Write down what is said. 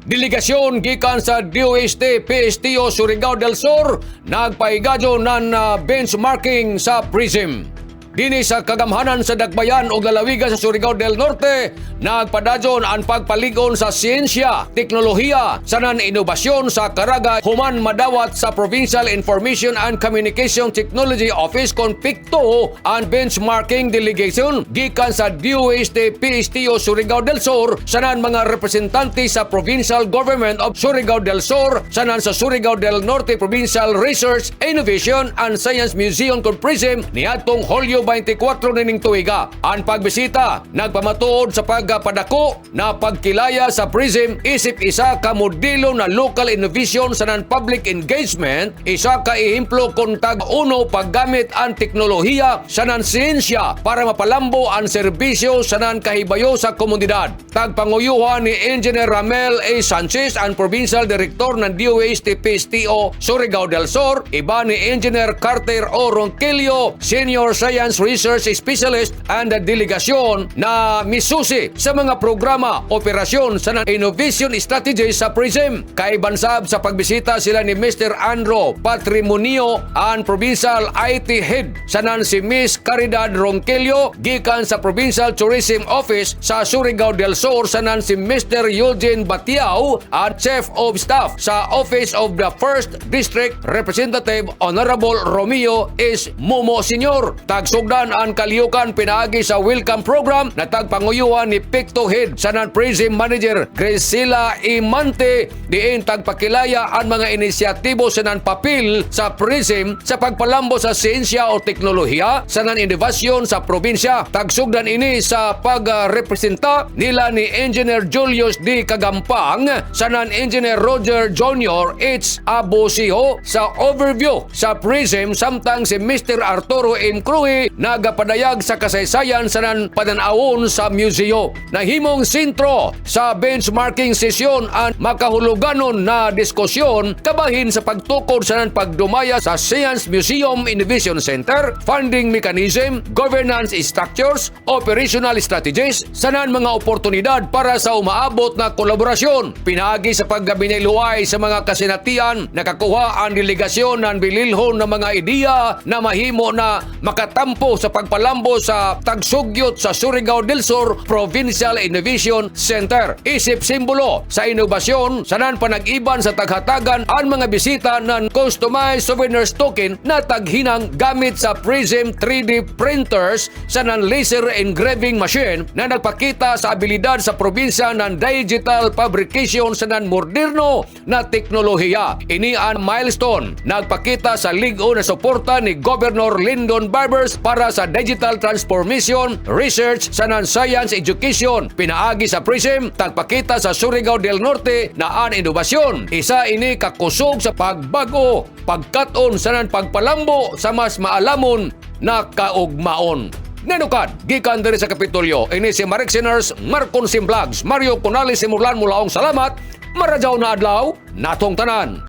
Delegasyon gikan sa DOST PSTO Surigao del Sur nagpaigadyo ng benchmarking sa PRISM. Dini sa kagamhanan sa Dakbayan o lalawigan sa Surigao del Norte, nagpadadyon ang pagpaligon sa siyensya, teknolohiya, sanan inobasyon sa Caraga human madawat sa Provincial Information and Communication Technology Office kon PICTO ang benchmarking delegation gikan sa DOST PSTO Surigao del Sur, sanan mga representante sa Provincial Government of Surigao del Sur, sanan sa Surigao del Norte Provincial Research, Innovation and Science Museum kon PRISM niadtong Hulyo 24 nining tuiga. Ang pagbisita nagpamatuod sa pagpadako na pagkilaya sa PRISM isip isa ka modelo na local innovation sa non-public engagement, isa ka ihimplo kung tag-uno paggamit ang teknolohiya sa non-siyensya para mapalambo ang serbisyo sa non-kahibayo sa komunidad. Tagpanguyuhan ni Engineer Ramel A. Sanchez, ang Provincial Director ng DOST PSTO Surigao del Sur, iba ni Engineer Carter O. Ronquillo, Senior Science Research Specialist, and the delegasyon na misusi sa mga programa, operasyon sa innovation strategy sa PRISM. Kaibansab sa pagbisita sila ni Mr. Andro Patrimonio, ang Provincial IT Head, sanan si Miss Caridad Ronquillo gikan sa Provincial Tourism Office sa Surigao del Sur, sanan si Mr. Eugene Batiao at Chief of Staff sa Office of the First District Representative Honorable Romeo S. Momo Sr. Tagsugdan ang kaliyukan pinaagi sa welcome program na tagpanguyuhan ni PICTO Head sanan PRISM Manager Grisela Imante, diin tagpakilaya ang mga inisyatibo sa nanpapil sa PRISM sa pagpalambo sa siyensya o teknolohiya sa nan-innovasyon sa probinsya. Tagsugdan ini sa pagrepresenta nila ni Engineer Julius D. Kagampang sa non-Engineer Roger Jr. H. Abosiho sa overview sa PRISM, samtang si Mr. Arturo M. Cruz nagapadayag sa kasaysayan sa pananawon sa museo. Nahimong sentro sa benchmarking sesyon ang makahuluganon na diskusyon kabahin sa pagtukod sa pagdumaya sa Science Museum Innovation Center, funding mechanism, governance structures, operational strategies, sanan mga oportunidad para sa umaabot na kolaborasyon. Pinagi sa paggabinayluway sa mga kasinatian, nakakuha ang delegasyon ng bililhon na mga ideya na mahimo na makatampo sa pagpalambo sa tagsugyot sa Surigao del Sur Provincial Innovation Center. Isip simbolo sa inobasyon, sanan panag-iban sa taghatagan ang mga bisita ng customized souvenirs token na taghinang gamit sa PRISM 3D printers sa non-laser engraving machine na nagpakita sa abilidad sa probinsya ng digital fabrication sa non-moderno na teknolohiya. Ini ang milestone nagpakita sa ligo na suporta ni Governor Lyndon Barbers para sa digital transformation, research sa non-science education. Pinaagi sa PRISM, tagpakita sa Surigao del Norte na ang inobasyon. Isa ini kakusog sa pagbago, pagkaton sa pagpalambo sa mas maalamon na kaugmaon. Nenukad, gikan diri sa Kapitolyo, ini si Marek Sinners, Marcon Sim Vlogs, Mario Conales Simurlan mulaong salamat, maradyaw na adlaw, natong tanan.